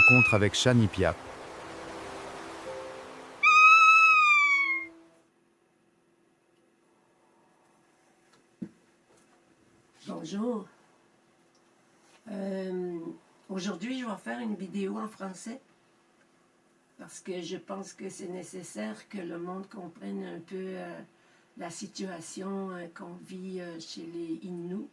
rencontre avec Shani Piap. Bonjour. Aujourd'hui, je vais faire une vidéo en français parce que je pense que c'est nécessaire que le monde comprenne un peu la situation qu'on vit chez les Inuits.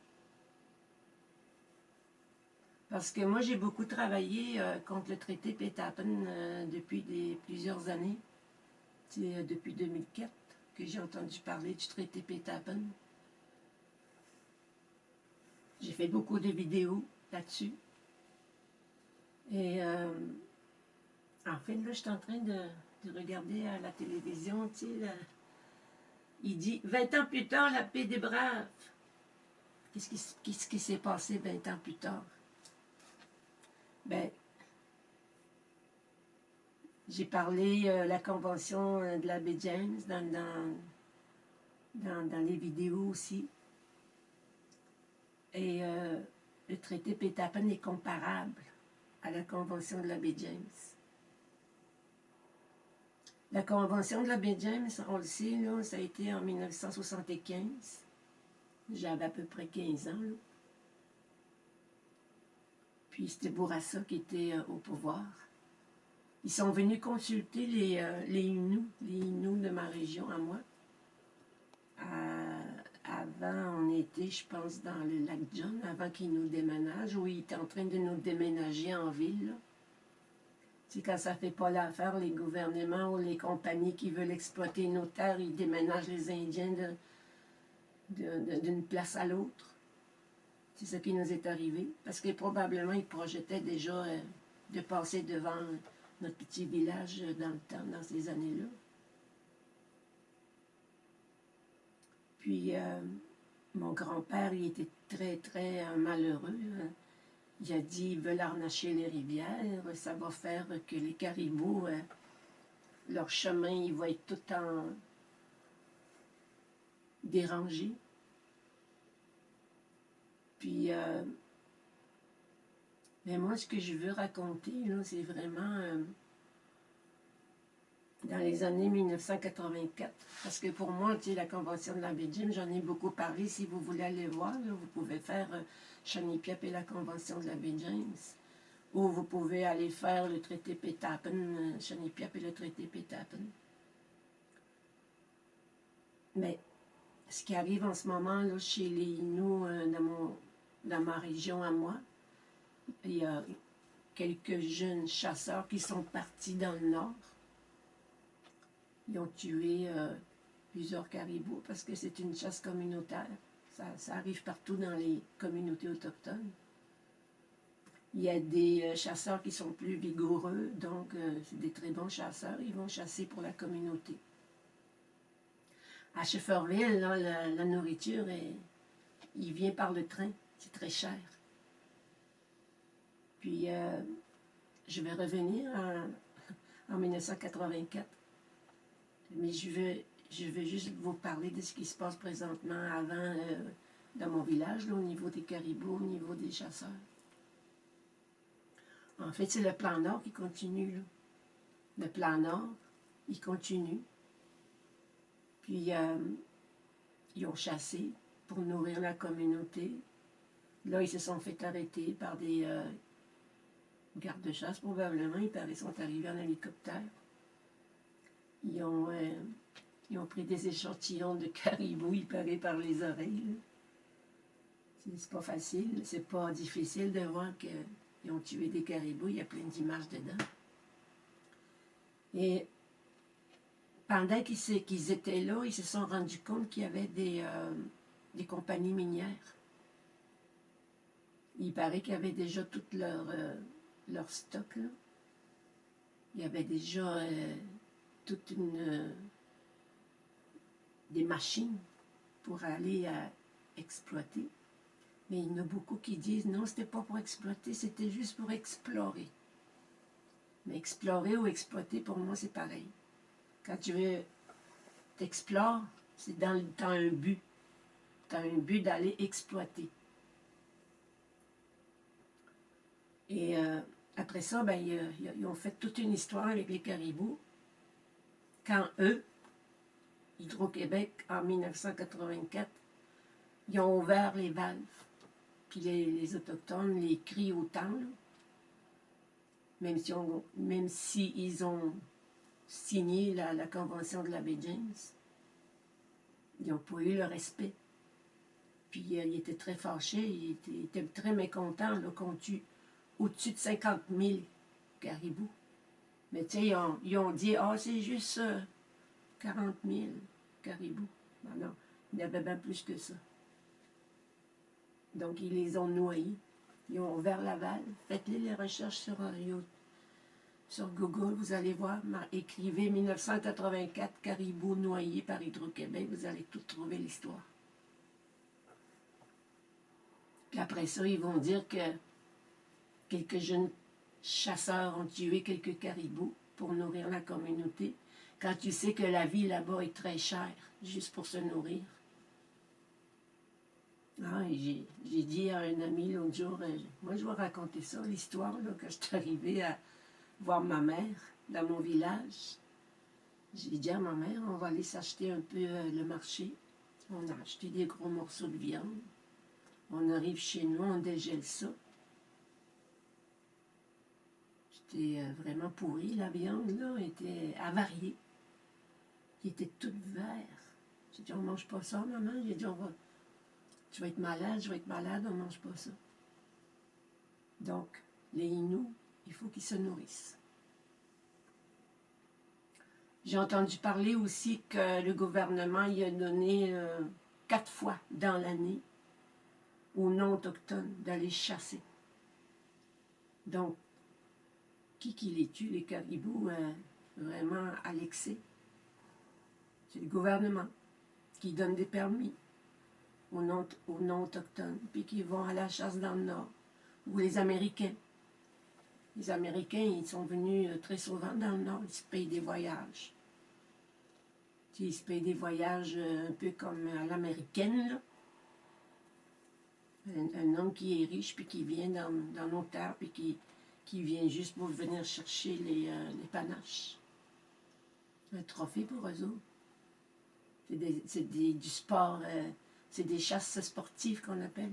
Parce que moi, j'ai beaucoup travaillé contre le traité Pétapen depuis plusieurs années. C'est depuis 2004 que j'ai entendu parler du traité Pétapen. J'ai fait beaucoup de vidéos là-dessus. Et en fait, là, je suis en train de regarder à la télévision, tu sais, il dit « 20 ans plus tard, la paix des braves ». Qu'est-ce qui s'est passé 20 ans plus tard? Ben, j'ai parlé la convention de la baie James dans les vidéos aussi. Et le traité Pétapen est comparable à la convention de la baie James. La convention de la baie James, on le sait, là, ça a été en 1975. J'avais à peu près 15 ans. Là. Puis c'était Bourassa qui était au pouvoir. Ils sont venus consulter les Inuits de ma région à moi. Avant, on était, je pense, dans le lac John, avant qu'ils nous déménagent, où ils étaient en train de nous déménager en ville. Là. C'est quand ça ne fait pas l'affaire, les gouvernements ou les compagnies qui veulent exploiter nos terres, ils déménagent les Indiens d'une place à l'autre. C'est ce qui nous est arrivé. Parce que probablement, ils projetaient déjà de passer devant notre petit village dans le temps, dans ces années-là. Puis, mon grand-père, il était très, très malheureux. Il a dit, ils veulent harnacher les rivières, ça va faire que les caribous, leur chemin, il va être tout en dérangé. Puis, mais moi, ce que je veux raconter, là, c'est vraiment dans les années 1984. Parce que pour moi, tu sais, la Convention de la baie James, j'en ai beaucoup parlé. Si vous voulez aller voir, là, vous pouvez faire Shani Piap et la Convention de la baie James. Ou vous pouvez aller faire le traité Pétapen, Shani Piap et le traité Pétapen. Mais ce qui arrive en ce moment là, chez les Inuits dans ma région à moi, il y a quelques jeunes chasseurs qui sont partis dans le nord. Ils ont tué plusieurs caribous parce que c'est une chasse communautaire. Ça arrive partout dans les communautés autochtones. Il y a des chasseurs qui sont plus vigoureux, donc c'est des très bons chasseurs. Ils vont chasser pour la communauté. À Schefferville, là, la nourriture, il vient par le train. C'est très cher. Puis, je vais revenir en 1984. Mais je veux juste vous parler de ce qui se passe présentement avant dans mon village, là, au niveau des caribous, au niveau des chasseurs. En fait, c'est le plan Nord qui continue. Là. Le plan Nord, il continue. Puis, ils ont chassé pour nourrir la communauté. Là, ils se sont fait arrêter par des gardes de chasse, probablement. Ils sont arrivés en hélicoptère. Ils ont pris des échantillons de caribou, il paraît, par les oreilles. C'est pas facile, c'est pas difficile de voir qu'ils ont tué des caribous, il y a plein d'images dedans. Et pendant qu'ils étaient là, ils se sont rendus compte qu'il y avait des compagnies minières. Il paraît qu'il y avait déjà tout leur stock, là. Il y avait déjà toute des machines pour aller exploiter. Mais il y en a beaucoup qui disent non, c'était pas pour exploiter, c'était juste pour explorer. Mais explorer ou exploiter, pour moi, c'est pareil. Quand tu veux t'explores, c'est t'as un but. Tu as un but d'aller exploiter. Et après ça, ben, ils ont fait toute une histoire avec les caribous. Quand eux, Hydro-Québec, en 1984, ils ont ouvert les valves. Puis les Autochtones les crient autant, là. Même si ils ont signé la Convention de la baie James, ils n'ont pas eu le respect. Puis ils étaient très fâchés, ils étaient très mécontents qu'on tue au-dessus de 50 000 caribous. Mais tu sais, ils ont dit, ah, c'est juste 40 000 caribous. Non, il y en avait bien plus que ça. Donc, ils les ont noyés. Ils ont ouvert la valve. Faites-les recherches sur Google, vous allez voir. Écrivez 1984, caribous noyés par Hydro-Québec. Vous allez tout trouver l'histoire. Puis après ça, ils vont dire que quelques jeunes chasseurs ont tué quelques caribous pour nourrir la communauté. Quand tu sais que la vie là-bas est très chère, juste pour se nourrir. Ah, j'ai dit à un ami l'autre jour, moi je vais raconter ça, l'histoire, là, quand je suis arrivée à voir ma mère dans mon village. J'ai dit à ma mère, on va aller s'acheter un peu le marché. On a acheté des gros morceaux de viande. On arrive chez nous, on dégèle ça. C'était vraiment pourri, la viande, là, était avariée. Il était tout vert. J'ai dit, on mange pas ça, maman. J'ai dit, tu vas être malade, je vais être malade, on mange pas ça. Donc, les Inuits, il faut qu'ils se nourrissent. J'ai entendu parler aussi que le gouvernement y a donné 4 fois dans l'année aux non-autochtones d'aller chasser. Donc, qui les tue, les caribous, vraiment à l'excès? C'est le gouvernement qui donne des permis aux non-autochtones, puis qui vont à la chasse dans le Nord. Ou les Américains. Les Américains, ils sont venus très souvent dans le Nord, ils se payent des voyages. Ils se payent des voyages un peu comme à l'américaine, là. Un homme qui est riche, puis qui vient dans nos terres, puis qui vient juste pour venir chercher les panaches. Un trophée pour eux autres. C'est du sport, c'est des chasses sportives qu'on appelle.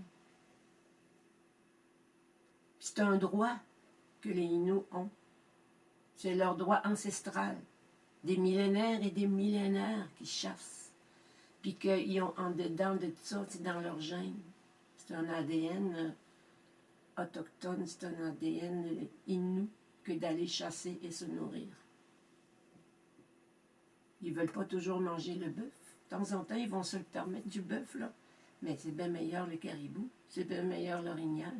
C'est un droit que les Inuits ont. C'est leur droit ancestral. Des millénaires et des millénaires qui chassent. Puis qu'ils ont en dedans de tout ça, c'est dans leur gène. C'est un ADN autochtone, c'est un ADN Innu que d'aller chasser et se nourrir. Ils ne veulent pas toujours manger le bœuf. De temps en temps, ils vont se le permettre du bœuf, là. Mais c'est bien meilleur le caribou, c'est bien meilleur l'orignal.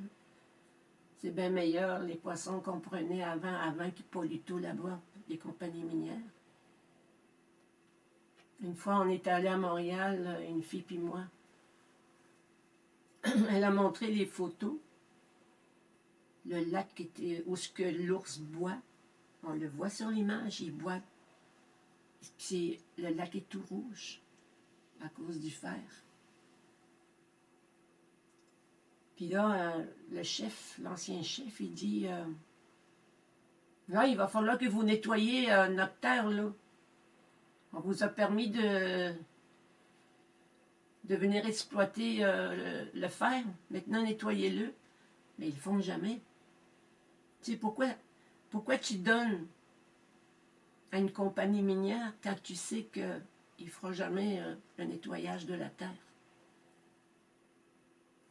C'est bien meilleur les poissons qu'on prenait avant qu'ils polluent tout là-bas, les compagnies minières. Une fois, on est allé à Montréal, une fille puis moi. Elle a montré les photos. Le lac où l'ours boit. On le voit sur l'image, il boit. Puis le lac est tout rouge à cause du fer. Puis là, le chef, l'ancien chef, il dit là, il va falloir que vous nettoyiez notre terre, là. On vous a permis de venir exploiter le fer. Maintenant, nettoyez-le. Mais ils ne le font jamais. Tu sais, pourquoi tu donnes à une compagnie minière quand tu sais qu'il ne fera jamais un nettoyage de la terre?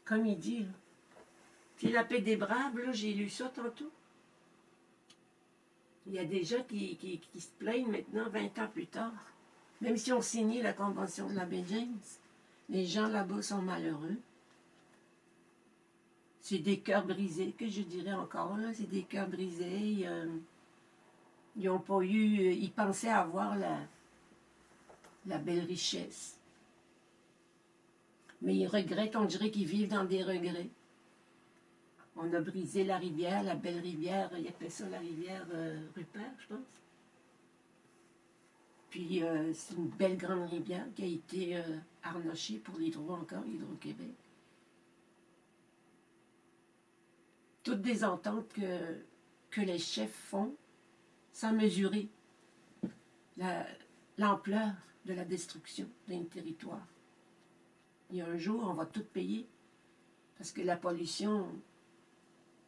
Comme il dit, là. Tu sais, la paix des braves, là, j'ai lu ça tantôt. Il y a des gens qui se plaignent maintenant, 20 ans plus tard. Même si on signé la Convention de la baie James, les gens là-bas sont malheureux. C'est des cœurs brisés, que je dirais encore, là. C'est des cœurs brisés. Ils n'ont pas eu... Ils pensaient avoir la belle richesse. Mais ils regrettent, on dirait qu'ils vivent dans des regrets. On a brisé la rivière, la belle rivière, ils appellent ça la rivière Rupert, je pense. Puis c'est une belle grande rivière qui a été harnachée pour Hydro-Québec. Toutes des ententes que que les chefs font sans mesurer l'ampleur de la destruction d'un territoire. Il y a un jour, on va tout payer parce que la pollution,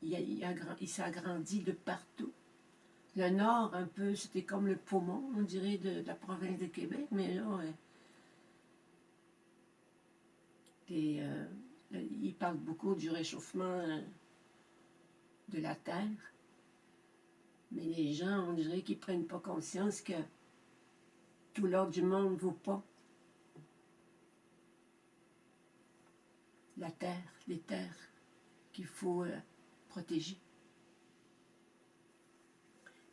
il s'agrandit de partout. Le nord, un peu, c'était comme le poumon, on dirait, de la province de Québec, mais là, il parle beaucoup du réchauffement de la Terre. Mais les gens, on dirait qu'ils ne prennent pas conscience que tout l'or du monde ne vaut pas la terre, les terres qu'il faut protéger.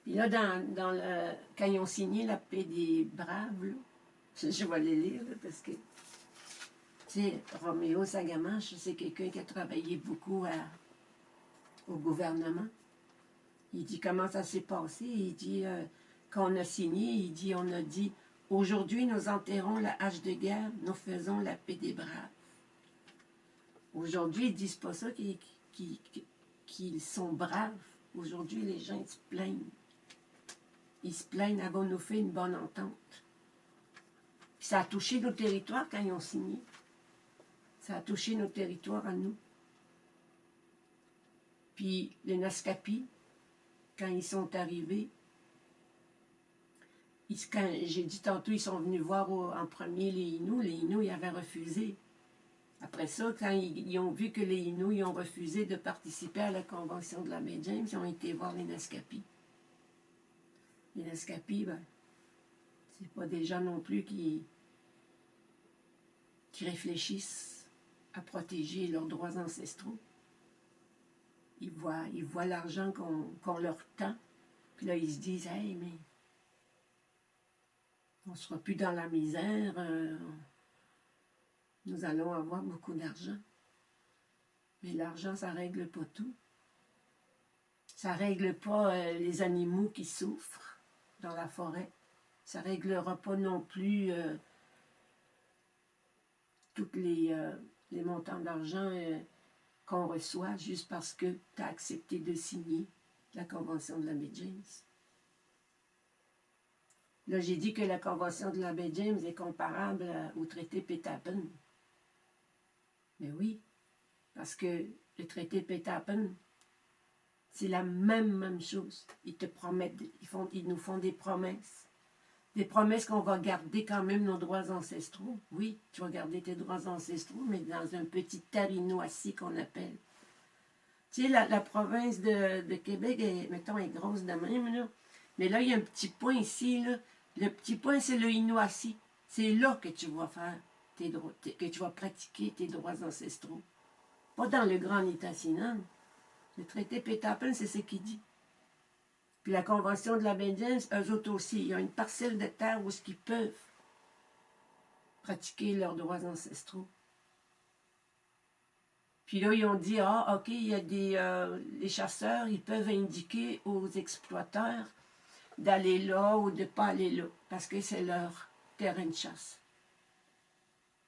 Puis là, quand ils ont signé la paix des Braves, là, je vais les lire là, parce que, tu sais, Roméo Sagamache, c'est quelqu'un qui a travaillé beaucoup au gouvernement. Il dit comment ça s'est passé. Il dit quand on a signé, il dit on a dit aujourd'hui nous enterrons la hache de guerre, nous faisons la paix des braves. Aujourd'hui, ils disent pas ça qu'ils sont braves. Aujourd'hui, les gens ils se plaignent. Ils se plaignent, avons-nous fait une bonne entente. Puis ça a touché nos territoires quand ils ont signé. Ça a touché nos territoires à nous. Puis les Naskapi, quand ils sont arrivés, quand j'ai dit tantôt, ils sont venus voir en premier les Inuits. Les Inuits, ils avaient refusé. Après ça, quand ils ont vu que les Inuits ils ont refusé de participer à la convention de la baie James, ils ont été voir les Naskapi. Les Naskapi, ben, c'est pas des gens non plus qui réfléchissent à protéger leurs droits ancestraux. Ils voient l'argent qu'on leur tend, puis là, ils se disent « Hey, mais on ne sera plus dans la misère, nous allons avoir beaucoup d'argent. » Mais l'argent, ça ne règle pas tout. Ça ne règle pas les animaux qui souffrent dans la forêt. Ça ne réglera pas non plus tous les montants d'argent qu'on reçoit juste parce que tu as accepté de signer la Convention de la baie James. Là, j'ai dit que la Convention de la baie James est comparable au traité Pétapen. Mais oui, parce que le traité Pétapen, c'est la même chose. Ils te promettent, ils nous font des promesses. Des promesses qu'on va garder quand même nos droits ancestraux. Oui, tu vas garder tes droits ancestraux, mais dans un petit tarinoissi qu'on appelle. Tu sais, la province de Québec, mettons, est grosse de même, là. Mais là, il y a un petit point ici, là. Le petit point, c'est le Inuassi. C'est là que tu vas faire tes droits, que tu vas pratiquer tes droits ancestraux. Pas dans le Grand Nitassinan. Le traité Pétapen, c'est ce qu'il dit. Puis la Convention de la baie James, eux autres aussi, il y a une parcelle de terre où ils peuvent pratiquer leurs droits ancestraux. Puis là, ils ont dit, ah, OK, il y a les chasseurs, ils peuvent indiquer aux exploiteurs d'aller là ou de ne pas aller là, parce que c'est leur terrain de chasse.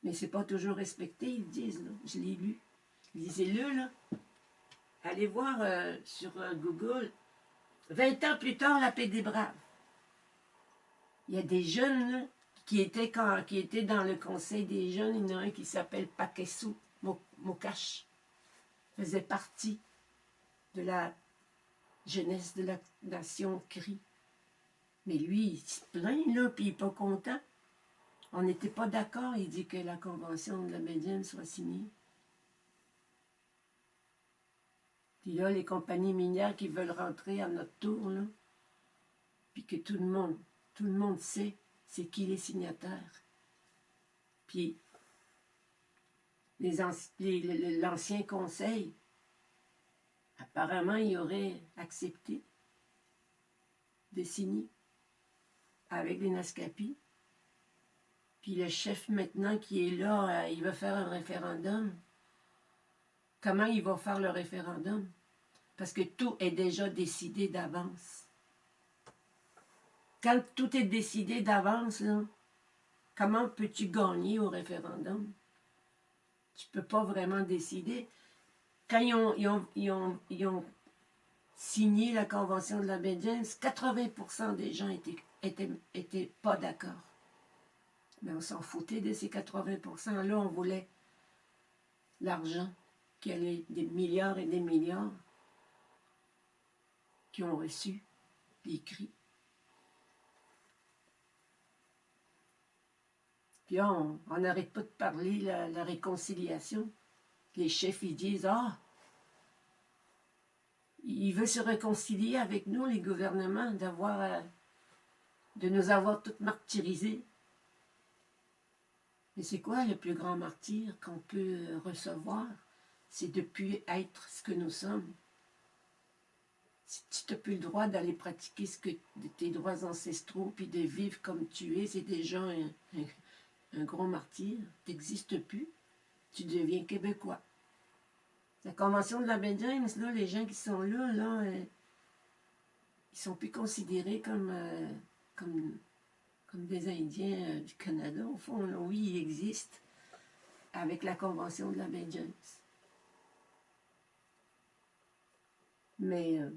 Mais c'est pas toujours respecté, ils disent, là. Je l'ai lu. Lisez-le, là. Allez voir sur Google. 20 ans plus tard, la paix des Braves. Il y a des jeunes là, qui étaient dans le conseil des jeunes. Il y en a un qui s'appelle Pakesu Mokash. Faisait partie de la jeunesse de la nation Cri. Mais lui, il se plaint, là, puis il n'est pas content. On n'était pas d'accord, il dit que la convention de la baie James soit signée. Puis là, les compagnies minières qui veulent rentrer à notre tour, là, puis que tout le monde sait c'est qui les signataires. Puis l'ancien conseil, apparemment, il aurait accepté de signer avec les Naskapi. Puis le chef maintenant qui est là, il va faire un référendum. Comment il va faire le référendum? Parce que tout est déjà décidé d'avance. Quand tout est décidé d'avance, là, comment peux-tu gagner au référendum? Tu ne peux pas vraiment décider. Quand ils ont signé la Convention de la baie James, 80% des gens étaient pas d'accord. Mais on s'en foutait de ces 80%. Là, on voulait l'argent, qui allait des milliards et des milliards, qui ont reçu les cris. Puis là, on n'arrête pas de parler la réconciliation. Les chefs, ils disent, ah, il veut se réconcilier avec nous, les gouvernements, de nous avoir toutes martyrisés. Mais c'est quoi le plus grand martyr qu'on peut recevoir? C'est de ne plus être ce que nous sommes. Si tu n'as plus le droit d'aller pratiquer tes droits ancestraux, puis de vivre comme tu es, c'est déjà un gros martyr. Tu n'existes plus. Tu deviens québécois. La Convention de la baie James, là, les gens qui sont là, ils sont plus considérés comme des Indiens du Canada. Au fond, là, oui, ils existent avec la Convention de la baie James. Mais ils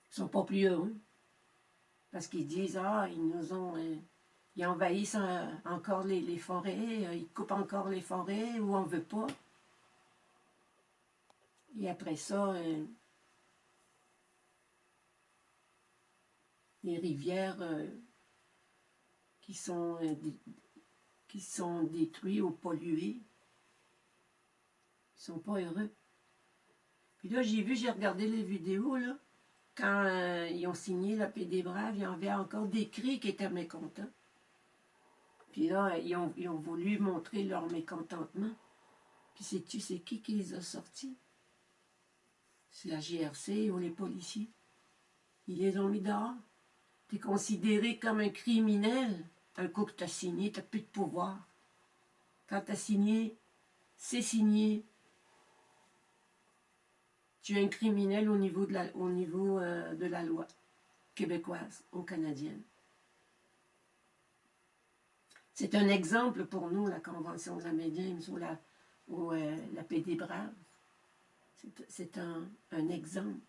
sont pas plus heureux. Parce qu'ils disent, ah, ils nous ont... ils envahissent encore les forêts, ils coupent encore les forêts où on ne veut pas. Et après ça, les rivières qui sont détruites ou polluées, ils ne sont pas heureux. Puis là, j'ai regardé les vidéos, là, quand ils ont signé la paix des Braves, il y avait encore des cris qui étaient mécontents. Puis là, ils ont voulu montrer leur mécontentement. Puis sais-tu, c'est qui les a sortis? C'est la GRC ou les policiers. Ils les ont mis dehors. Tu es considéré comme un criminel. Un coup que tu as signé, tu n'as plus de pouvoir. Quand tu as signé, c'est signé. Tu es un criminel au niveau de la loi québécoise ou canadienne. C'est un exemple pour nous, la Convention de la baie James ou la paix des Braves. C'est un exemple.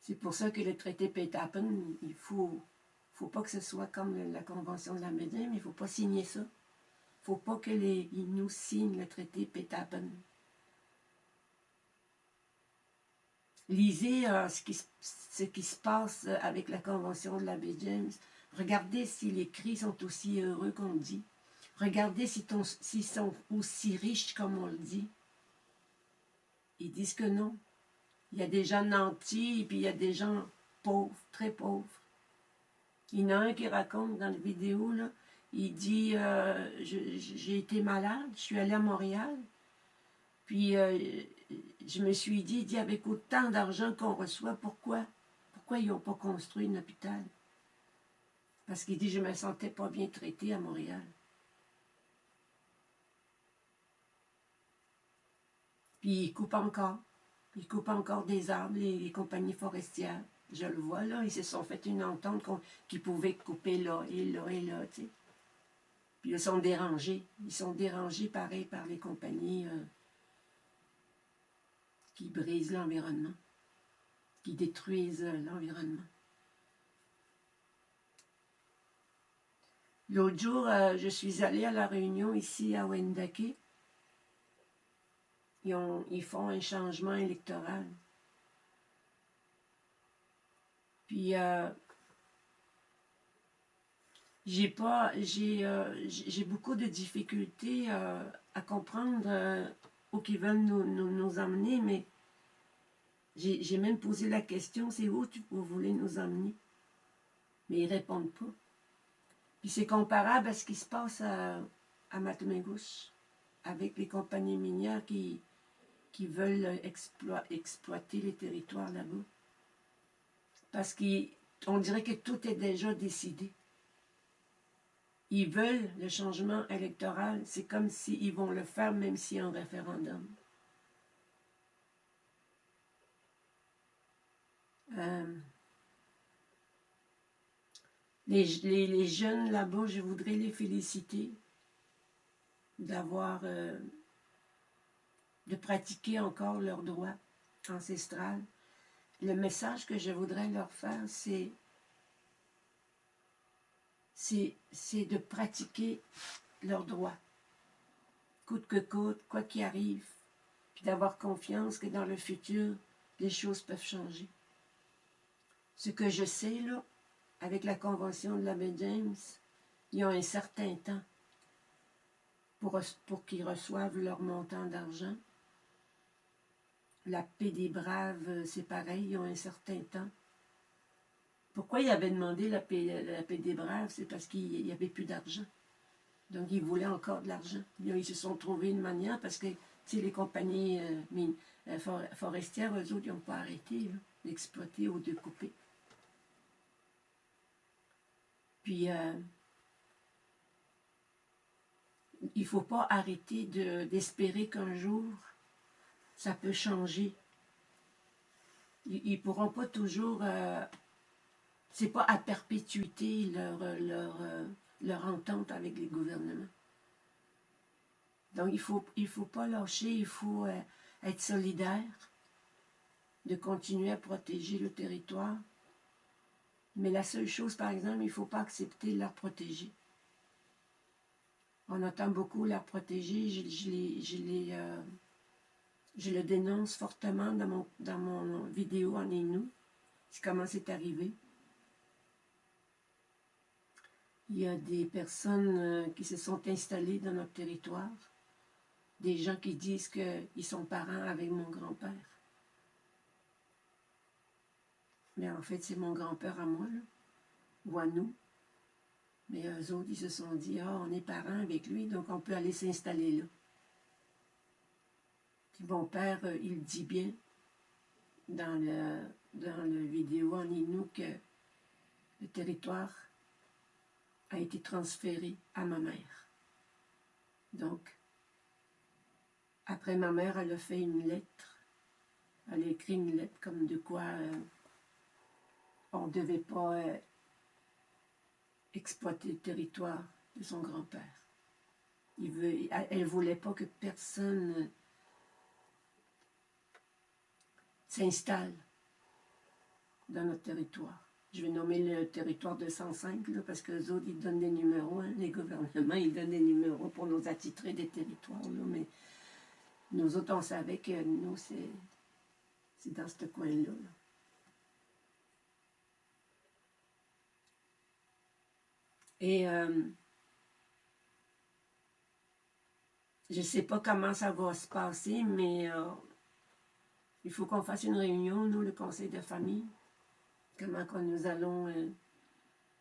C'est pour ça que le traité Pétapen, il ne faut pas que ce soit comme la Convention de la baie James, il ne faut pas signer ça. Il ne faut pas qu'ils nous signent le traité Pétapen. Lisez ce qui se passe avec la Convention de la baie James. Regardez si les cris sont aussi heureux qu'on le dit. Regardez s'ils sont aussi riches comme on le dit. Ils disent que non. Il y a des gens nantis et puis il y a des gens pauvres, très pauvres. Il y en a un qui raconte dans la vidéo, là, il dit j'ai été malade, je suis allé à Montréal, puis je me suis dit, avec autant d'argent qu'on reçoit, pourquoi ils n'ont pas construit un hôpital? Parce qu'il dit, je ne me sentais pas bien traité à Montréal. Puis ils coupent encore. Ils coupent encore des arbres, les compagnies forestières. Je le vois, là, ils se sont fait une entente qu'ils pouvaient couper là et là et là, tu sais. Puis ils sont dérangés. Ils sont dérangés, pareil, par les compagnies qui brisent l'environnement, qui détruisent l'environnement. L'autre jour, je suis allée à la réunion ici à Wendake. Ils font un changement électoral. Puis, j'ai beaucoup de difficultés à comprendre où ils veulent nous emmener, mais j'ai même posé la question, c'est où vous voulez nous emmener? Mais ils ne répondent pas. Puis c'est comparable à ce qui se passe à Matmegouche, avec les compagnies minières qui veulent exploiter les territoires là-bas. Parce qu'on dirait que tout est déjà décidé. Ils veulent le changement électoral, c'est comme s'ils vont le faire même s'il y a un référendum. Les jeunes là-bas, je voudrais les féliciter d'avoir de pratiquer encore leurs droits ancestrales. Le message que je voudrais leur faire, c'est de pratiquer leurs droits, coûte que coûte, quoi qu'il arrive, puis d'avoir confiance que dans le futur, les choses peuvent changer. Ce que je sais, là, avec la Convention de la baie James, ils ont un certain temps pour qu'ils reçoivent leur montant d'argent. La paix des Braves, c'est pareil, ils ont un certain temps. Pourquoi ils avaient demandé la paix des Braves? C'est parce qu'il n'y avait plus d'argent. Donc, ils voulaient encore de l'argent. Ils se sont trouvés une manière parce que les compagnies forestières, eux autres, ils n'ont pas arrêté d'exploiter ou de couper. Puis, il ne faut pas arrêter d'espérer qu'un jour, ça peut changer. Ils ne pourront pas toujours... c'est pas à perpétuité leur entente avec les gouvernements. Donc, il faut pas lâcher, il faut être solidaire, de continuer à protéger le territoire. Mais la seule chose, par exemple, il ne faut pas accepter de la protéger. On entend beaucoup la protéger, je le dénonce fortement dans mon vidéo en Innu. C'est comment c'est arrivé. Il y a des personnes qui se sont installées dans notre territoire, des gens qui disent qu'ils sont parents avec mon grand-père. Mais en fait, c'est mon grand-père à moi, là, ou à nous. Mais eux autres, ils se sont dit, on est parents avec lui, donc on peut aller s'installer là. Puis mon père, il dit bien dans le vidéo en Innu que le territoire a été transféré à ma mère. Donc, après ma mère, elle a fait une lettre. Elle a écrit une lettre comme de quoi on ne devait pas exploiter le territoire de son grand-père. Elle ne voulait pas que personne s'installe dans notre territoire. Je vais nommer le territoire 205, là, parce que les autres, ils donnent des numéros, hein, les gouvernements, ils donnent des numéros pour nous attitrer des territoires, là, mais nous autres, on savait que nous, c'est dans ce coin-là. Là. Et je ne sais pas comment ça va se passer, mais il faut qu'on fasse une réunion, nous, le conseil de famille, comment nous allons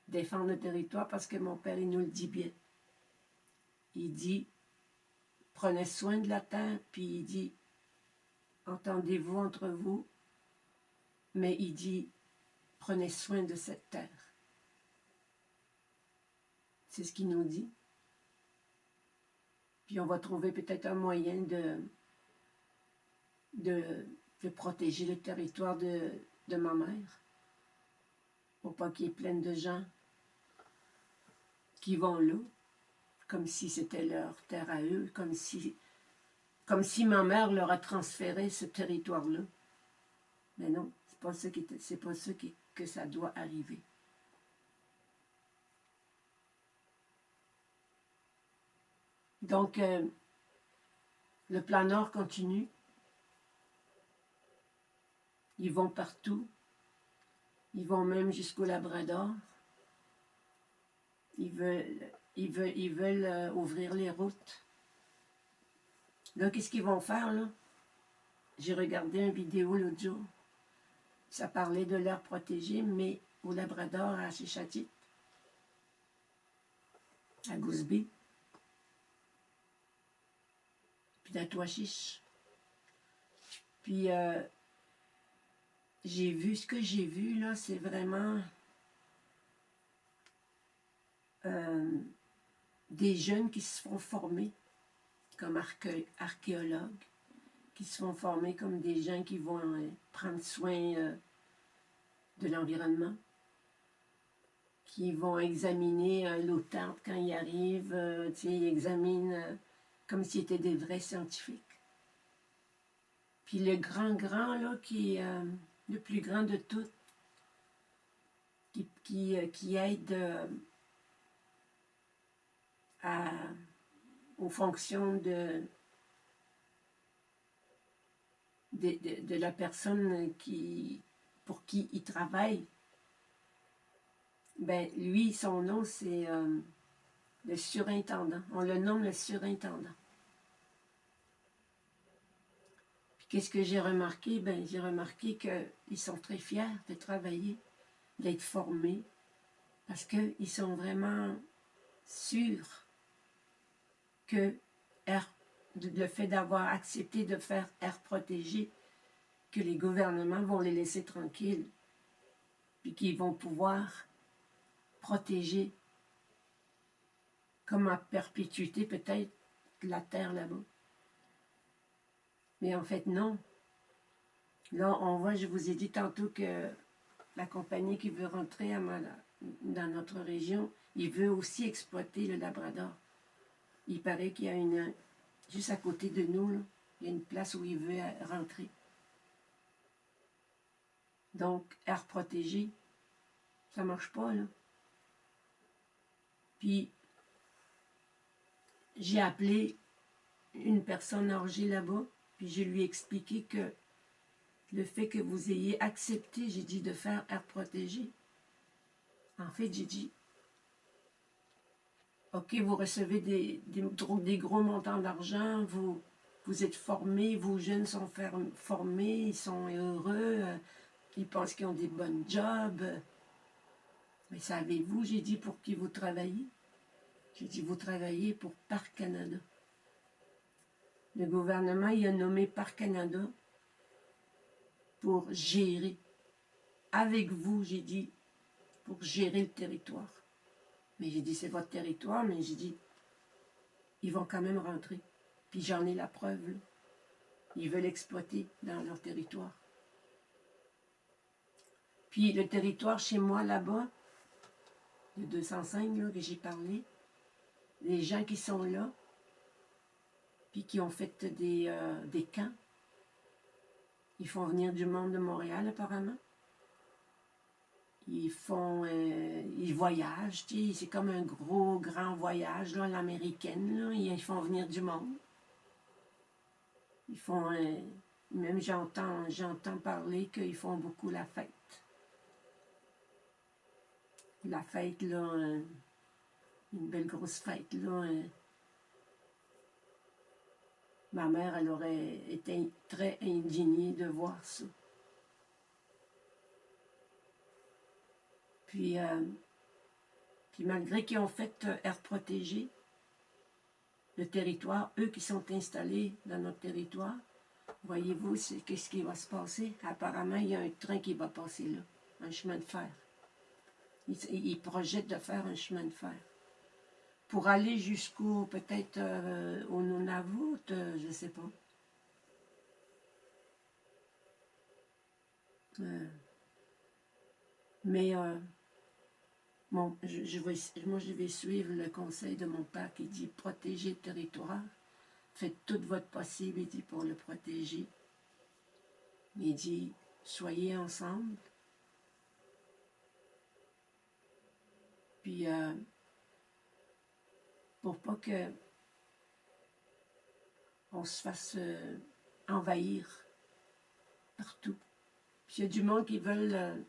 défendre le territoire, parce que mon père, il nous le dit bien. Il dit, prenez soin de la terre, puis il dit, entendez-vous entre vous, mais il dit, prenez soin de cette terre. C'est ce qu'il nous dit. Puis on va trouver peut-être un moyen de protéger le territoire de ma mère, pour pas qu'il y ait plein de gens qui vont là, comme si c'était leur terre à eux, comme si ma mère leur a transféré ce territoire-là. Mais non, c'est pas ça que ça doit arriver. Donc, le plan Nord continue. Ils vont partout. Ils vont même jusqu'au Labrador. Ils veulent ouvrir les routes. Là, qu'est-ce qu'ils vont faire, là? J'ai regardé une vidéo l'autre jour. Ça parlait de l'air protégé, mais au Labrador, à Chichatit, à Gooseby, puis à Toachiche. Puis, ce que j'ai vu, là, c'est vraiment des jeunes qui se font former comme archéologues, qui se font former comme des gens qui vont prendre soin de l'environnement, qui vont examiner l'automne quand ils arrivent, ils examinent comme s'ils étaient des vrais scientifiques. Puis le grand, là, qui est le plus grand de tous, qui aide aux fonctions de la personne pour qui il travaille. Ben, lui, son nom, c'est le surintendant. On le nomme le surintendant. Puis qu'est-ce que j'ai remarqué? Ben, j'ai remarqué qu'ils sont très fiers de travailler, d'être formés, parce qu'ils sont vraiment sûrs que le fait d'avoir accepté de faire air protégé, que les gouvernements vont les laisser tranquilles, puis qu'ils vont pouvoir protéger, comme à perpétuité peut-être, la terre là-bas. Mais en fait, non. Là, on voit, je vous ai dit tantôt que la compagnie qui veut rentrer dans notre région, il veut aussi exploiter le Labrador. Il paraît qu'il y a juste à côté de nous, là, il y a une place où il veut rentrer. Donc, air protégé, ça marche pas, là. Puis, j'ai appelé une personne âgée là-bas, puis je lui ai expliqué que le fait que vous ayez accepté, j'ai dit, de faire air protégé, en fait, j'ai dit, OK, vous recevez des gros montants d'argent, vous êtes formés, vos jeunes sont formés, ils sont heureux, ils pensent qu'ils ont des bons jobs. Mais savez-vous, j'ai dit, pour qui vous travaillez? J'ai dit, vous travaillez pour Parc Canada. Le gouvernement, il a nommé Parc Canada pour gérer, avec vous, j'ai dit, pour gérer le territoire. Mais j'ai dit, c'est votre territoire, mais j'ai dit, ils vont quand même rentrer. Puis j'en ai la preuve, là. Ils veulent exploiter dans leur territoire. Puis le territoire chez moi, là-bas, le 205, là, que j'ai parlé, les gens qui sont là, puis qui ont fait des camps, ils font venir du monde de Montréal, apparemment. Ils voyagent, tu sais, c'est comme un grand voyage, là, l'américaine, là, ils font venir du monde. Ils font, même j'entends parler qu'ils font beaucoup la fête. La fête, là, une belle grosse fête, là. Ma mère, elle aurait été très indignée de voir ça. Puis malgré qu'ils ont fait air protégé, le territoire, eux qui sont installés dans notre territoire, voyez-vous, qu'est-ce qui va se passer? Apparemment, il y a un train qui va passer là, un chemin de fer. Ils projettent de faire un chemin de fer. Pour aller jusqu'au, peut-être, au Nunavut, je ne sais pas. Mais bon, moi, je vais suivre le conseil de mon père qui dit protéger le territoire. Faites tout votre possible, il dit, pour le protéger. Il dit soyez ensemble. Puis, pour pas que on se fasse envahir partout. Puis, il y a du monde qui veulent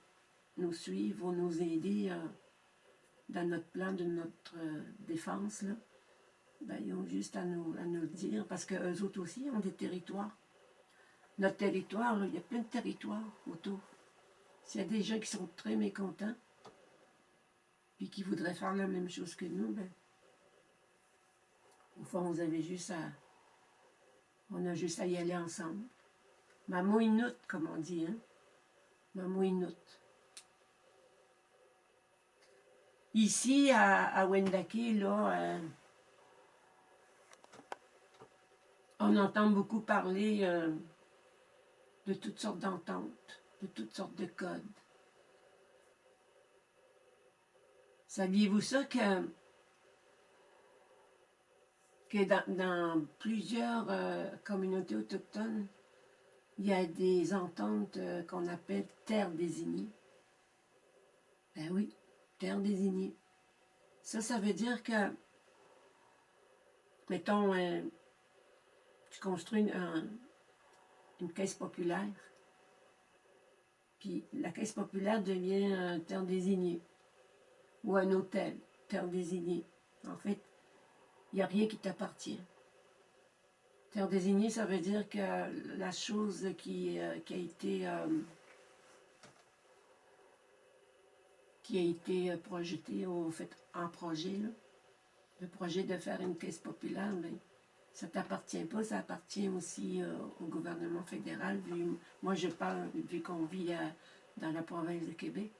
nous suivre ou nous aider dans notre plan de notre défense, là. Ben, ils ont juste à nous le dire, parce qu'eux autres aussi ont des territoires. Notre territoire, là, il y a plein de territoires autour. S'il y a des gens qui sont très mécontents, puis qui voudraient faire la même chose que nous, ben, au fond, on a juste à y aller ensemble. Mamouinout, comme on dit, hein? Mamouinout. Ici, à Wendake, là, on entend beaucoup parler de toutes sortes d'ententes, de toutes sortes de codes. Saviez-vous ça que dans plusieurs communautés autochtones, il y a des ententes qu'on appelle terres désignées. Ben oui, terres désignées. Ça veut dire que, mettons, tu construis une caisse populaire, puis la caisse populaire devient un terre désigné, ou un hôtel, terre désignée. En fait, il n'y a rien qui t'appartient. Terre désignée, ça veut dire que la chose qui a été projetée, en projet, là, le projet de faire une caisse populaire, bien, ça ne t'appartient pas, ça appartient aussi au gouvernement fédéral. Moi, je parle, vu qu'on vit dans la province de Québec.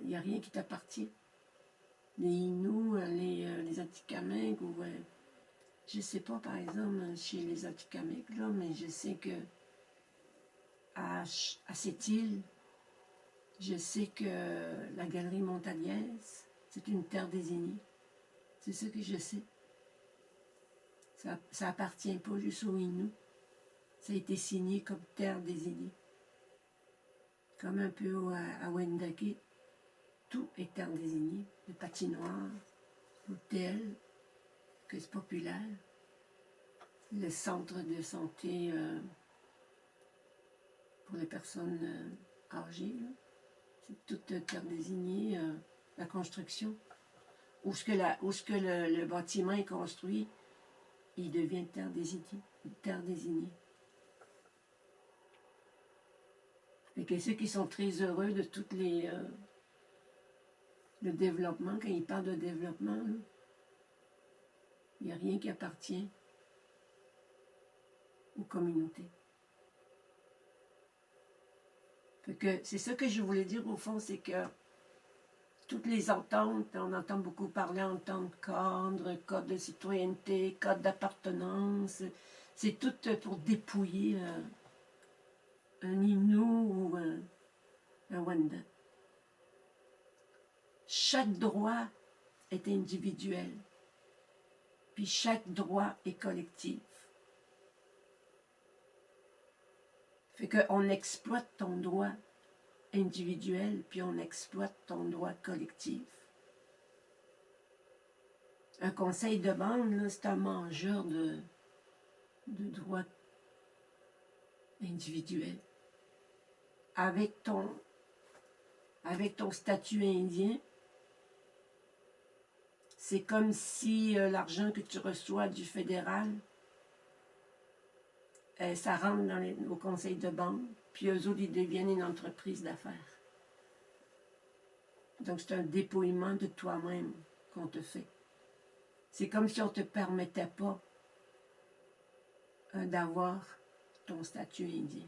Il n'y a rien qui t'appartient. Les Inuits, les Atikamekw, ou je ne sais pas, par exemple, chez les Atikamekw, là, mais je sais que à cette île, je sais que la galerie Montagniès, c'est une terre désignée. C'est ce que je sais. Ça appartient pas juste aux Inuits. Ça a été signé comme terre désignée. Comme un peu à Wendake, tout est terre désignée. Le patinoire, l'hôtel, caisse populaire, le centre de santé pour les personnes âgées. C'est toute terre désignée, la construction. Où ce que le bâtiment est construit, il devient terre désignée. Fait que ceux qui sont très heureux de toutes le développement, quand ils parlent de développement, là, il n'y a rien qui appartient aux communautés. Fait que c'est ça que je voulais dire au fond, c'est que toutes les ententes, on entend beaucoup parler entente cadre, code de citoyenneté, code d'appartenance, c'est tout pour dépouiller un Innu ou un Wenda. Chaque droit est individuel, puis chaque droit est collectif. Fait qu'on exploite ton droit individuel, puis on exploite ton droit collectif. Un conseil de bande, là, c'est un mangeur de droits individuels. Avec ton statut indien, c'est comme si l'argent que tu reçois du fédéral, ça rentre au conseil de banque, puis eux autres, ils deviennent une entreprise d'affaires. Donc, c'est un dépouillement de toi-même qu'on te fait. C'est comme si on ne te permettait pas d'avoir ton statut indien.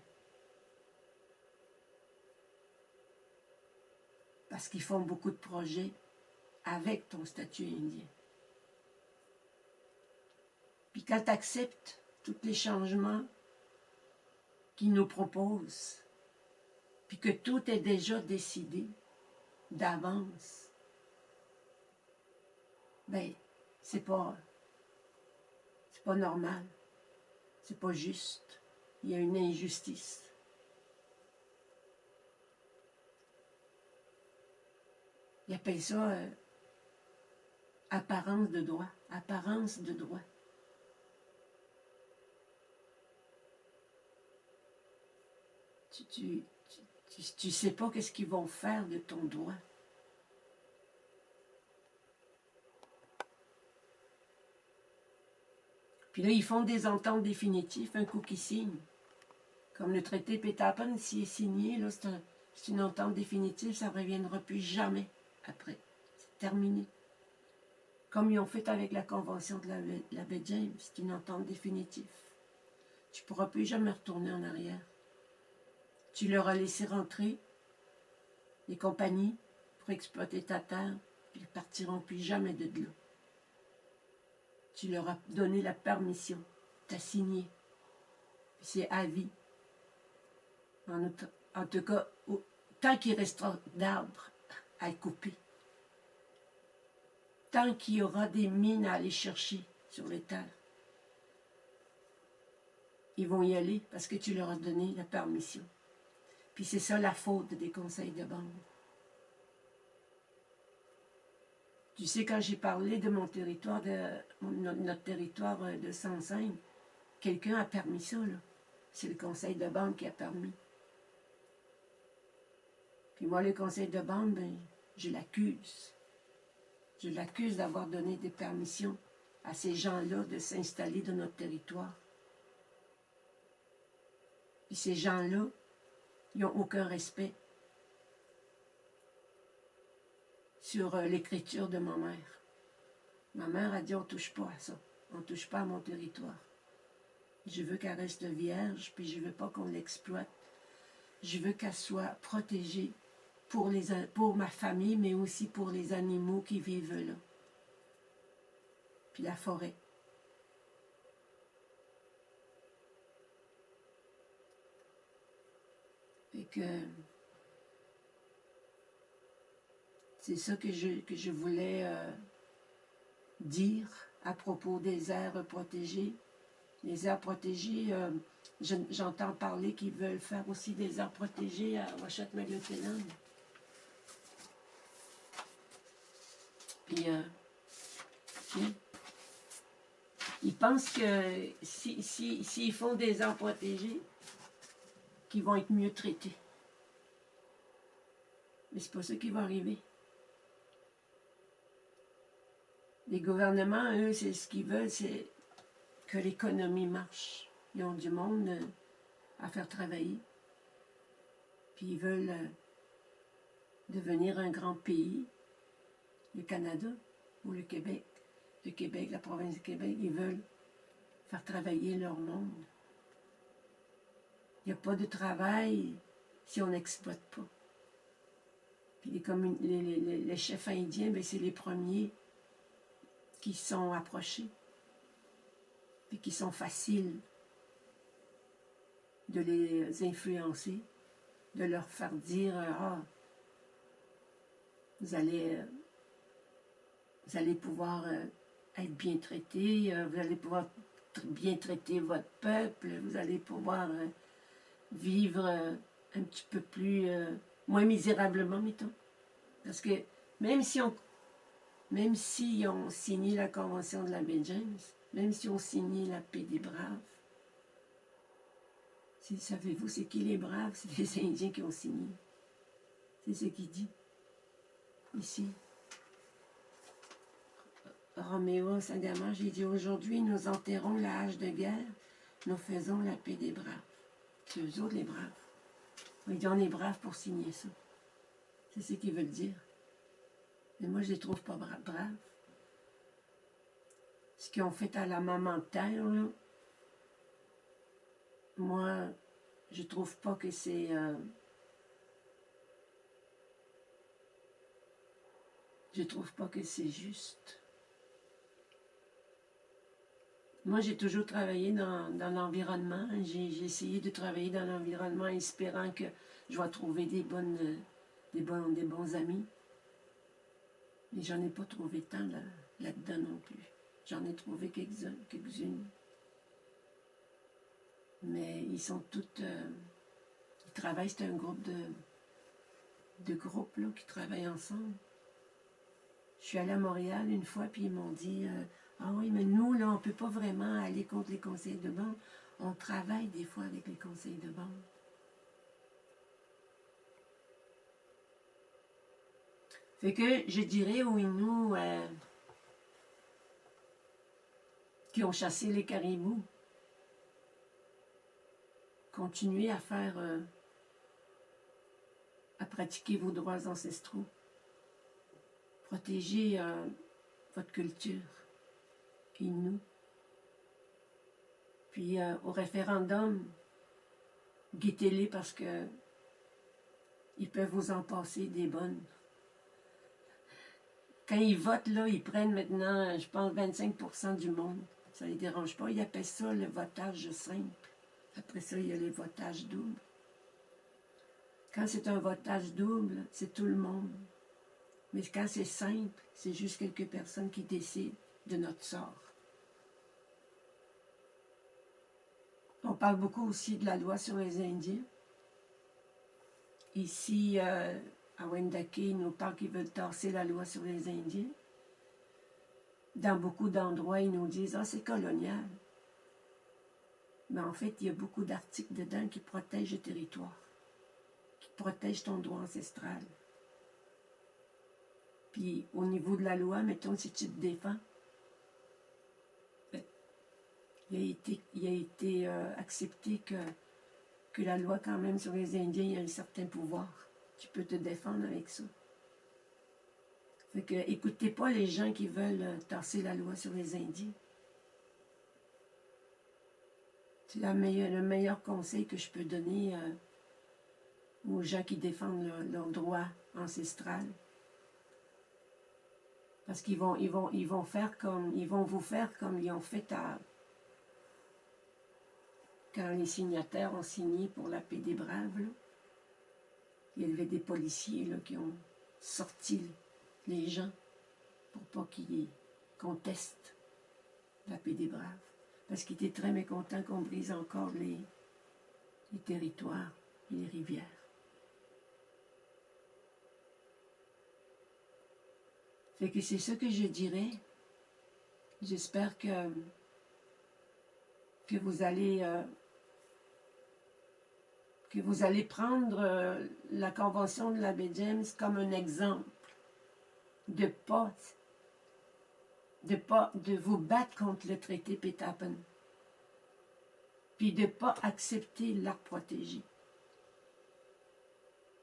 Parce qu'ils font beaucoup de projets avec ton statut indien. Puis quand tu acceptes tous les changements qu'ils nous proposent, puis que tout est déjà décidé d'avance, ben, c'est pas normal. C'est pas juste. Il y a une injustice. Ils appellent ça apparence de droit. Apparence de droit. Tu sais pas qu'est-ce qu'ils vont faire de ton droit. Puis là, ils font des ententes définitives, un coup qu'ils signent. Comme le traité Pétapen, s'il est signé, là, c'est une entente définitive, ça ne reviendra plus jamais après. C'est terminé. Comme ils ont fait avec la convention de la baie James, c'est une entente définitive. Tu ne pourras plus jamais retourner en arrière. Tu leur as laissé rentrer les compagnies pour exploiter ta terre, puis ils ne partiront plus jamais de là. Tu leur as donné la permission, tu as signé, puis c'est à vie. En tout cas, tant qu'il restera d'arbres à couper, tant qu'il y aura des mines à aller chercher sur les terres, ils vont y aller parce que tu leur as donné la permission. Puis c'est ça la faute des conseils de bande. Tu sais, quand j'ai parlé de mon territoire, notre territoire de 105, quelqu'un a permis ça, là. C'est le conseil de bande qui a permis. Puis moi, le conseil de bande, ben, je l'accuse. Je l'accuse d'avoir donné des permissions à ces gens-là de s'installer dans notre territoire. Puis ces gens-là, ils n'ont aucun respect sur l'écriture de ma mère. Ma mère a dit, on ne touche pas à ça. On ne touche pas à mon territoire. Je veux qu'elle reste vierge, puis je ne veux pas qu'on l'exploite. Je veux qu'elle soit protégée pour ma famille, mais aussi pour les animaux qui vivent là. Puis la forêt. Et que c'est ça que je voulais dire à propos des aires protégées. Les aires protégées, j'entends parler qu'ils veulent faire aussi des aires protégées à Ouachat-Maguillotenam. Puis, ils pensent que s'ils font des aires protégées, qu'ils vont être mieux traités. Mais c'est pas ça qui va arriver. Les gouvernements, eux, c'est ce qu'ils veulent, c'est que l'économie marche. Ils ont du monde à faire travailler. Puis ils veulent devenir un grand pays, le Canada ou le Québec. Le Québec, la province du Québec, ils veulent faire travailler leur monde. Il n'y a pas de travail si on n'exploite pas. Puis les chefs indiens, ben c'est les premiers qui sont approchés, puis qui sont faciles de les influencer, de leur faire dire vous allez pouvoir être bien traités, vous allez pouvoir bien traiter votre peuple, vous allez pouvoir vivre un petit peu plus, moins misérablement, mettons. Parce que même si on signé la Convention de la baie James, même si on signé la paix des Braves, savez-vous, c'est qui les Braves? C'est les Indiens qui ont signé. C'est ce qu'il dit ici. Roméo Saint-Amand, j'ai dit, aujourd'hui, nous enterrons la hache de guerre, nous faisons la paix des Braves. C'est eux autres les Braves. Il dit, on est braves pour signer ça. C'est ce qu'ils veulent dire. Mais moi, je ne les trouve pas braves. Ce qu'ils ont fait à la maman terre, là, moi, je trouve pas que c'est... je trouve pas que c'est juste. Moi, j'ai toujours travaillé dans l'environnement. J'ai essayé de travailler dans l'environnement espérant que je vais trouver des bons amis. Mais j'en ai pas trouvé tant là-dedans non plus. J'en ai trouvé quelques-unes. Mais ils sont toutes... ils travaillent, c'est un groupe de groupes là, qui travaillent ensemble. Je suis allée à Montréal une fois, puis ils m'ont dit ah oui, mais nous, là, on ne peut pas vraiment aller contre les conseils de bande. On travaille des fois avec les conseils de bande. Fait que je dirais aux Inuits qui ont chassé les caribous, continuez à faire, à pratiquer vos droits ancestraux. Protégez votre culture, Inuit. Puis au référendum, guettez-les parce que ils peuvent vous en passer des bonnes. Quand ils votent, là, ils prennent maintenant, je pense, 25% du monde. Ça ne les dérange pas. Ils appellent ça le votage simple. Après ça, il y a les votages doubles. Quand c'est un votage double, c'est tout le monde. Mais quand c'est simple, c'est juste quelques personnes qui décident de notre sort. parle beaucoup aussi de la loi sur les Indiens. Ici, à Wendake, ils nous parlent qu'ils veulent tasser la loi sur les Indiens. Dans beaucoup d'endroits, ils nous disent « Ah, c'est colonial ». Mais en fait, il y a beaucoup d'articles dedans qui protègent le territoire, qui protègent ton droit ancestral. Puis, au niveau de la loi, mettons, si tu te défends, il a été accepté que la loi, quand même, sur les Indiens, a un certain pouvoir. Tu peux te défendre avec ça. Fait que, écoutez pas les gens qui veulent tasser la loi sur les Indiens. C'est le meilleur conseil que je peux donner aux gens qui défendent leur droit ancestral. Parce qu'ils vont vous faire comme ils ont fait quand les signataires ont signé pour la paix des Braves. Là. Il y avait des policiers là, qui ont sorti les gens pour pas qu'ils contestent la paix des Braves. Parce qu'ils étaient très mécontents qu'on brise encore les territoires et les rivières. Fait que c'est ça que je dirais. J'espère que vous allez prendre la Convention de la baie James comme un exemple de vous battre contre le traité Pétapen, puis de ne pas accepter l'arc protégé.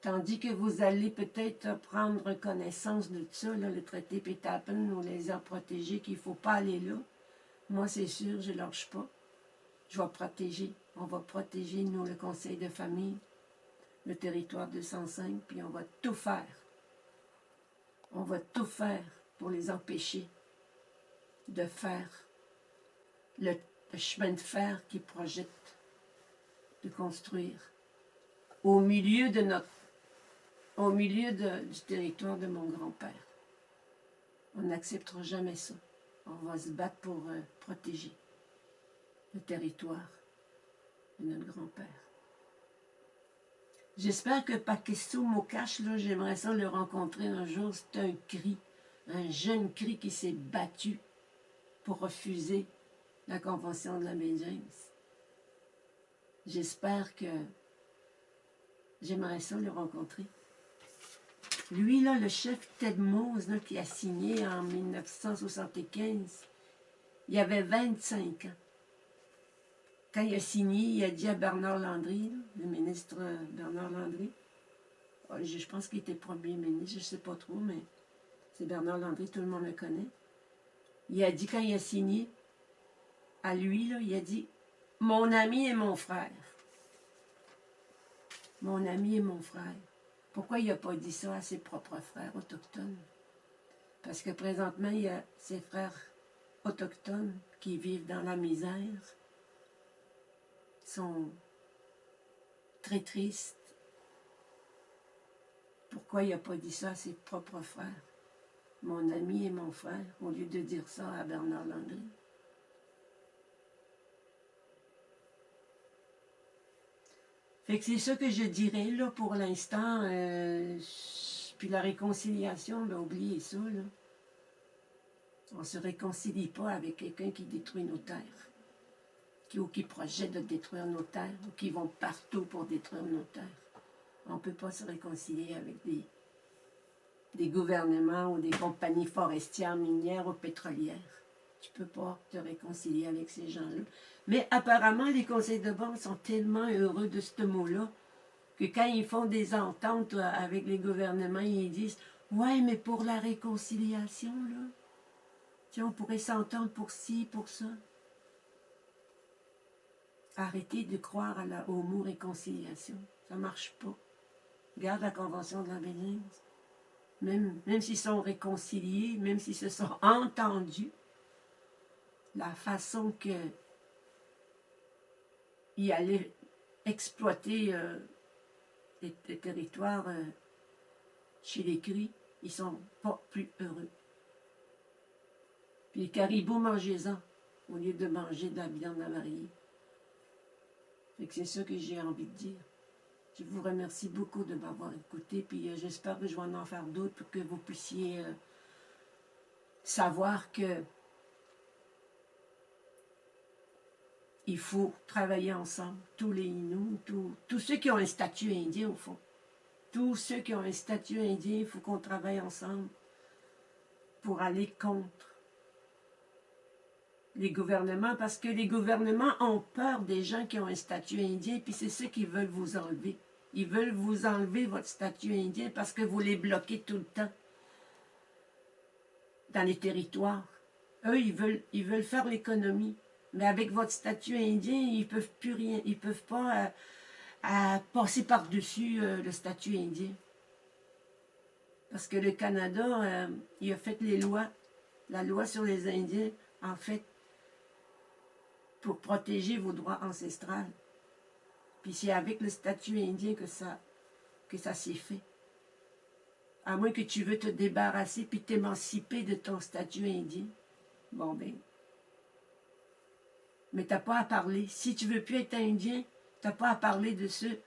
Tandis que vous allez peut-être prendre connaissance de ça, là, le traité Pétapen ou les aires protégées, qu'il ne faut pas aller là. Moi, c'est sûr, je ne lâche pas. Je vais protéger. On va protéger, nous, le conseil de famille, le territoire 205, puis on va tout faire. On va tout faire pour les empêcher de faire le chemin de fer qu'ils projettent de construire au milieu du territoire de mon grand-père. On n'acceptera jamais ça. On va se battre pour protéger le territoire de notre grand-père. J'espère que Pakesto Mokash, là, j'aimerais ça le rencontrer un jour. C'est un jeune cri qui s'est battu pour refuser la Convention de la baie James. J'espère que j'aimerais ça le rencontrer. Lui, là, le chef Ted Mose, là, qui a signé en 1975, il avait 25 ans. Quand il a signé, il a dit à Bernard Landry, là, le ministre Bernard Landry, je pense qu'il était premier ministre, je ne sais pas trop, mais c'est Bernard Landry, tout le monde le connaît. Il a dit, quand il a signé, à lui, là, il a dit « Mon ami et mon frère. » Mon ami et mon frère. Pourquoi il n'a pas dit ça à ses propres frères autochtones? Parce que présentement, il y a ses frères autochtones qui vivent dans la misère, sont très tristes. Pourquoi il n'a pas dit ça à ses propres frères? Mon ami et mon frère, au lieu de dire ça à Bernard Landry. Fait que c'est ça que je dirais là pour l'instant. Puis la réconciliation, ben oubliez ça là. On ne se réconcilie pas avec quelqu'un qui détruit nos terres, qui projette de détruire nos terres, ou qui vont partout pour détruire nos terres. On ne peut pas se réconcilier avec des gouvernements ou des compagnies forestières, minières ou pétrolières. Tu ne peux pas te réconcilier avec ces gens-là. Mais apparemment, les conseils de bande sont tellement heureux de ce mot-là que quand ils font des ententes avec les gouvernements, ils disent « Ouais, mais pour la réconciliation, là, tiens, on pourrait s'entendre pour ci, pour ça. » Arrêtez de croire au mot réconciliation. Ça ne marche pas. Regarde la Convention de la baie James. Même s'ils sont réconciliés, même s'ils se sont entendus, la façon qu'ils allaient exploiter les territoires chez les Cris, ils ne sont pas plus heureux. Puis les caribous, mangez-en, au lieu de manger de la viande avariée. C'est ça que j'ai envie de dire. Je vous remercie beaucoup de m'avoir écouté, puis j'espère que je vais en faire d'autres pour que vous puissiez savoir que il faut travailler ensemble, tous les Inuits, tous ceux qui ont un statut indien au fond. Tous ceux qui ont un statut indien, il faut qu'on travaille ensemble pour aller contre les gouvernements, parce que les gouvernements ont peur des gens qui ont un statut indien, puis c'est ceux qui veulent vous enlever. Ils veulent vous enlever votre statut indien parce que vous les bloquez tout le temps dans les territoires. Eux, ils veulent faire l'économie. Mais avec votre statut indien, ils ne peuvent plus rien. Ils ne peuvent pas passer par-dessus le statut indien. Parce que le Canada, il a fait les lois, la loi sur les Indiens, en fait, pour protéger vos droits ancestraux. Puis c'est avec le statut indien que ça s'est fait. À moins que tu veux te débarrasser puis t'émanciper de ton statut indien. Bon ben. Mais t'as pas à parler. Si tu veux plus être indien, t'as pas à parler de ceux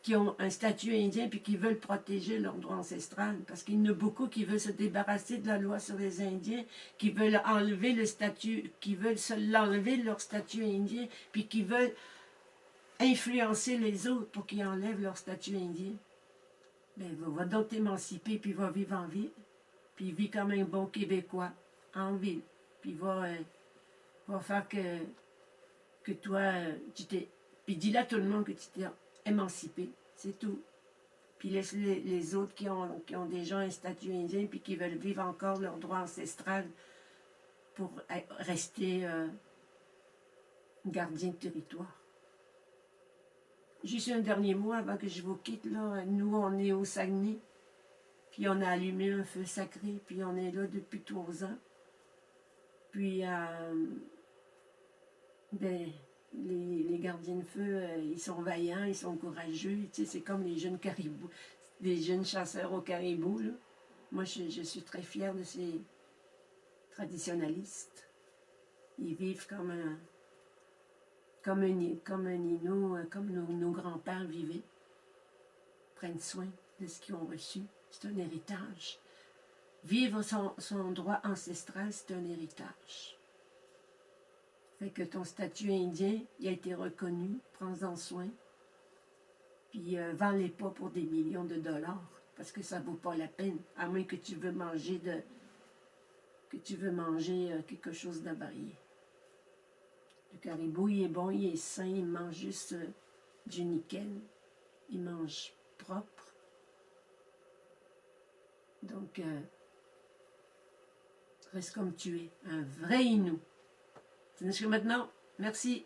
qui ont un statut indien puis qui veulent protéger leurs droits ancestraux. Parce qu'il y en a beaucoup qui veulent se débarrasser de la loi sur les Indiens, qui veulent enlever le statut, qui veulent l'enlever leur statut indien, puis qui veulent influencer les autres pour qu'ils enlèvent leur statut indien. Ben, va donc t'émanciper, puis va vivre en ville. Puis vis comme un bon Québécois, en ville. Puis va faire que toi, tu t'es... Puis dis-le à tout le monde que tu t'es émancipé, c'est tout. Puis laisse les autres qui ont déjà un statut indien, puis qui veulent vivre encore leur droit ancestral pour rester gardien de territoire. Juste un dernier mot avant que je vous quitte. Là. Nous, on est au Saguenay, puis on a allumé un feu sacré, puis on est là depuis 3 ans. Puis, les gardiens de feu, ils sont vaillants, ils sont courageux. Tu sais, c'est comme les jeunes caribous, les jeunes chasseurs au caribou. Là. Moi, je suis très fière de ces traditionalistes. Ils vivent comme un Inuit, comme nos grands-pères vivaient. Prennent soin de ce qu'ils ont reçu. C'est un héritage. Vivre son droit ancestral, c'est un héritage. Fait que ton statut indien, il a été reconnu, prends-en soin. Puis vends-les pas pour des millions de dollars, parce que ça vaut pas la peine, à moins que tu veux manger quelque chose d'avarié. Le caribou, il est bon, il est sain, il mange juste du nickel. Il mange propre. Donc, reste comme tu es, un vrai Inou. C'est jusqu'à maintenant. Merci.